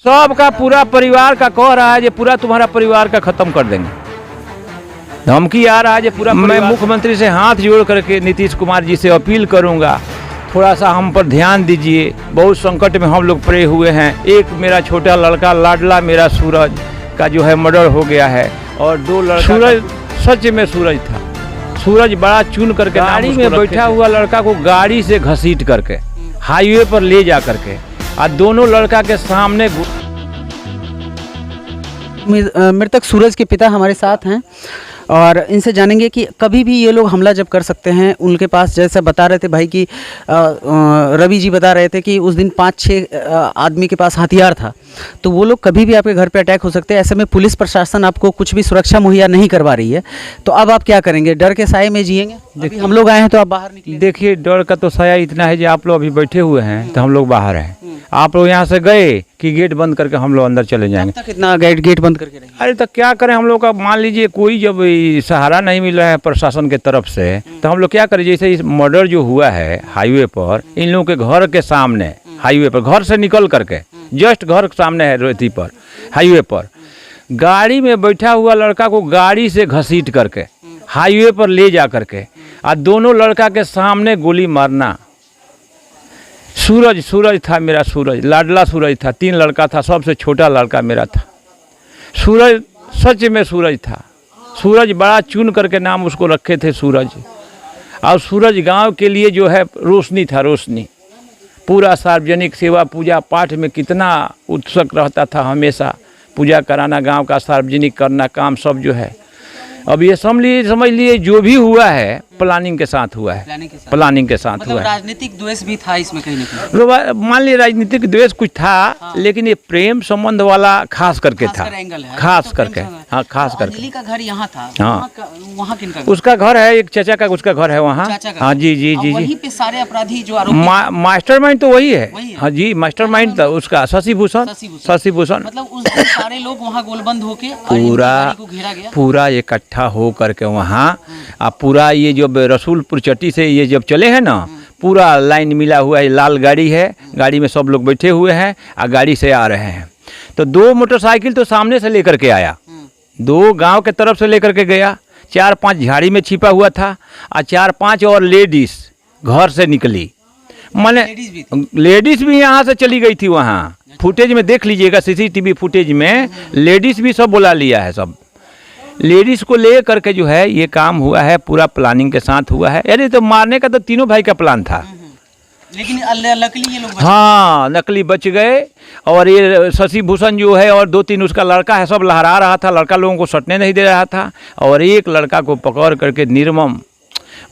सबका पूरा परिवार का कह रहा है कि पूरा तुम्हारा परिवार का खत्म कर देंगे। धमकी आ रहा है कि पूरा मैं मुख्यमंत्री से हाथ जोड़ करके नीतीश कुमार जी से अपील करूंगा, थोड़ा सा हम पर ध्यान दीजिए। बहुत संकट में हम लोग पड़े हुए हैं। एक मेरा छोटा लड़का लाडला मेरा सूरज का जो है मर्डर हो गया है, और 2 लड़का सूरज सच में सूरज था। सूरज बड़ा चुन करके गाड़ी में बैठा हुआ लड़का को गाड़ी से घसीट करके हाईवे पर ले जा करके, और दोनों लड़का के सामने। मृतक सूरज के पिता हमारे साथ हैं और इनसे जानेंगे कि कभी भी ये लोग हमला जब कर सकते हैं। उनके पास जैसा बता रहे थे भाई कि रवि जी बता रहे थे कि उस दिन 5-6 आदमी के पास हथियार था, तो वो लोग कभी भी आपके घर पे अटैक हो सकते हैं। ऐसे में पुलिस प्रशासन आपको कुछ भी सुरक्षा मुहैया नहीं करवा रही है, तो अब आप क्या करेंगे? डर के साए में जिएंगे? देखिए हम लोग आए हैं तो आप बाहर निकले। देखिए डर का तो साया इतना है कि आप लोग अभी बैठे हुए हैं तो हम लोग बाहर हैं। आप लोग यहाँ से गए कि गेट बंद करके हम लोग अंदर चले जाएंगे। कितना गेट बंद करके रहेंगे? अरे तो क्या करें हम लोग का, मान लीजिए कोई जब सहारा नहीं मिल रहा है प्रशासन के तरफ से, तो हम लोग क्या करें? जैसे इस मर्डर जो हुआ है हाईवे पर, इन लोगों के घर के सामने हाईवे पर, घर से निकल करके जस्ट घर के सामने है रेती पर हाईवे पर, गाड़ी में बैठा हुआ लड़का को गाड़ी से घसीट करके हाईवे पर ले जा करके, और दोनों लड़का के सामने गोली मारना। सूरज था मेरा, सूरज लाडला सूरज था। 3 लड़का था, सबसे छोटा लड़का मेरा था। सूरज सच में सूरज था। सूरज बड़ा चुन करके नाम उसको रखे थे सूरज, और सूरज गांव के लिए जो है रोशनी था, रोशनी। पूरा सार्वजनिक सेवा पूजा पाठ में कितना उत्सुक रहता था, हमेशा पूजा कराना, गांव का सार्वजनिक करना काम सब जो है। अब ये समझ लिए जो भी हुआ है प्लानिंग के साथ हुआ है, प्लानिंग के साथ हुआ है। राजनीतिक द्वेष भी था इसमें कहीं ना कहीं। मान लिए राजनीतिक द्वेष कुछ था, हाँ। लेकिन ये प्रेम संबंध वाला खास करके था, खास करके। हाँ खास करके। अंजलि का घर यहाँ था। हाँ वहाँ किनका? उसका घर है, एक चाचा का उसका घर है वहाँ। हाँ जी जी जी वहीं पे सारे अपराधी जो मास्टरमाइंड तो वही है। हाँ जी मास्टरमाइंड था उसका शशि भूषण। मतलब उस दिन सारे लोग वहाँ गोलबंद होके पूरा इकट्ठा हो करके वहाँ, पूरा ये जब रसूलपुर चट्टी से ये जब चले हैं ना, पूरा लाइन मिला हुआ है, लाल गाड़ी है, गाड़ी में सब लोग बैठे हुए हैं और गाड़ी से आ रहे हैं। तो 2 मोटरसाइकिल तो सामने से लेकर के आया, 2 गांव के तरफ से लेकर के गया, 4-5 झाड़ी में छिपा हुआ था, और 4-5 और लेडीज घर से निकली। मैंने लेडीज भी यहाँ से चली गई थी। वहाँ फुटेज में देख लीजिएगा, CCTV फुटेज में लेडीज भी सब बुला लिया है। सब लेडीज को ले करके जो है ये काम हुआ है, पूरा प्लानिंग के साथ हुआ है। यानी तो मारने का तो तीनों भाई का प्लान था, लेकिन नकली ये लोग हाँ नकली बच गए। और ये शशि भूषण जो है और 2-3 उसका लड़का है, सब लहरा रहा था, लड़का लोगों को सटने नहीं दे रहा था। और एक लड़का को पकड़ करके निर्मम,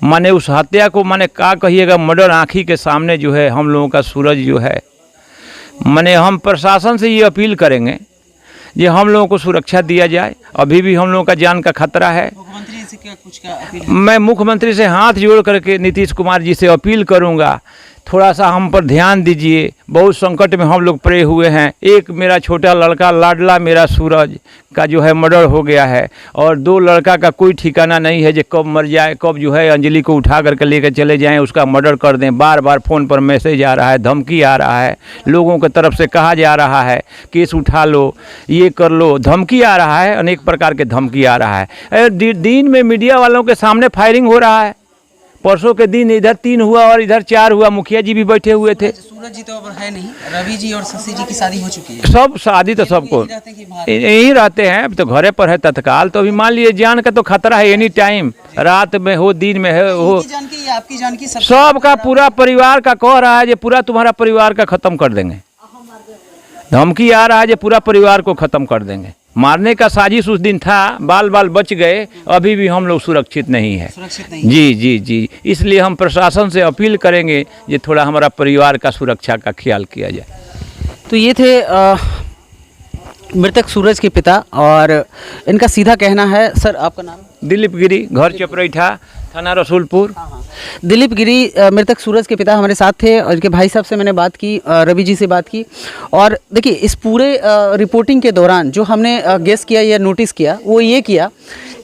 माने उस हत्या को, माने क्या कहिएगा, मर्डर आँखी के सामने जो है हम लोगों का सूरज जो है। माने हम प्रशासन से ये अपील करेंगे ये हम लोगों को सुरक्षा दिया जाए। अभी भी हम लोगों का जान का खतरा है। मुख्यमंत्री से क्या कुछ का अपील? मैं मुख्यमंत्री से हाथ जोड़ करके नीतीश कुमार जी से अपील करूंगा, थोड़ा सा हम पर ध्यान दीजिए। बहुत संकट में हम लोग पड़े हुए हैं। एक मेरा छोटा लड़का लाडला मेरा सूरज का जो है मर्डर हो गया है, और 2 लड़का का कोई ठिकाना नहीं है जो कब मर जाए, कब जो है अंजलि को उठा करके लेकर चले जाएं, उसका मर्डर कर दें। बार बार फ़ोन पर मैसेज आ रहा है, धमकी आ रहा है, लोगों की तरफ से कहा जा रहा है केस उठा लो, ये कर लो, धमकी आ रहा है, अनेक प्रकार के धमकी आ रहा है। दिन में मीडिया वालों के सामने फायरिंग हो रहा है। परसों के दिन इधर 3 हुआ और इधर 4 हुआ। मुखिया जी भी बैठे हुए थे। सूरज जी तो अब है नहीं, रवि जी और शशि जी की शादी हो चुकी है। सब शादी तो सबको यहीं रहते हैं, अब तो घरे पर है तत्काल। तो अभी मान लीजिए जान का तो खतरा है, एनी टाइम, रात में हो दिन में हो, आपकी जान की सबका पूरा परिवार का कह रहा है कि पूरा तुम्हारा परिवार का खत्म कर देंगे। धमकी आ रहा है कि पूरा परिवार को खत्म कर देंगे। मारने का साजिश उस दिन था, बाल बच गए, अभी भी हम लोग सुरक्षित नहीं है। जी जी जी, इसलिए हम प्रशासन से अपील करेंगे कि थोड़ा हमारा परिवार का सुरक्षा का ख्याल किया जाए। तो ये थे मृतक सूरज के पिता, और इनका सीधा कहना है। सर आपका नाम? दिलीप गिरी, घर चपरैठा, थाना रसूलपुर। दिलीप गिरी मृतक सूरज के पिता हमारे साथ थे और इनके भाई साहब से मैंने बात की, रवि जी से बात की। और देखिए इस पूरे रिपोर्टिंग के दौरान जो हमने गेस किया या नोटिस किया वो ये किया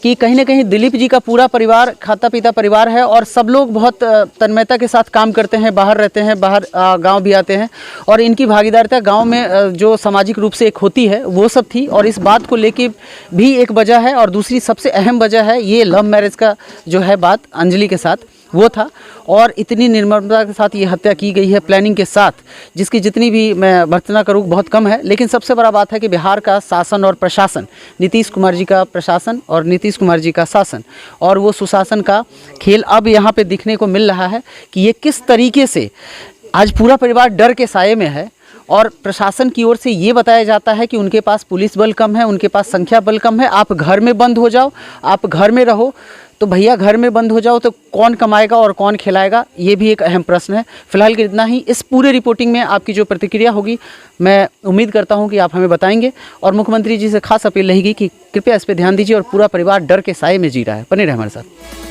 कि कहीं ना कहीं दिलीप जी का पूरा परिवार खाता पीता परिवार है और सब लोग बहुत तन्मयता के साथ काम करते हैं, बाहर रहते हैं, बाहर गांव भी आते हैं और इनकी भागीदारिता गांव में जो सामाजिक रूप से एक होती है वो सब थी। और इस बात को लेके भी एक वजह है और दूसरी सबसे अहम वजह है ये लव मैरिज का जो है बात अंजलि के साथ वो था। और इतनी निर्ममता के साथ ये हत्या की गई है प्लानिंग के साथ, जिसकी जितनी भी मैं भर्त्सना करूँ बहुत कम है। लेकिन सबसे बड़ा बात है कि बिहार का शासन और प्रशासन, नीतीश कुमार जी का प्रशासन और नीतीश कुमार जी का शासन और वो सुशासन का खेल अब यहाँ पे दिखने को मिल रहा है कि ये किस तरीके से आज पूरा परिवार डर के साये में है। और प्रशासन की ओर से ये बताया जाता है कि उनके पास पुलिस बल कम है, उनके पास संख्या बल कम है, आप घर में बंद हो जाओ, आप घर में रहो। तो भैया घर में बंद हो जाओ तो कौन कमाएगा और कौन खिलाएगा, ये भी एक अहम प्रश्न है। फिलहाल के इतना ही। इस पूरे रिपोर्टिंग में आपकी जो प्रतिक्रिया होगी मैं उम्मीद करता हूं कि आप हमें बताएंगे। और मुख्यमंत्री जी से खास अपील रहेगी कि कृपया इस पर ध्यान दीजिए और पूरा परिवार डर के साए में जी रहा है। बने रहे हमारे साथ।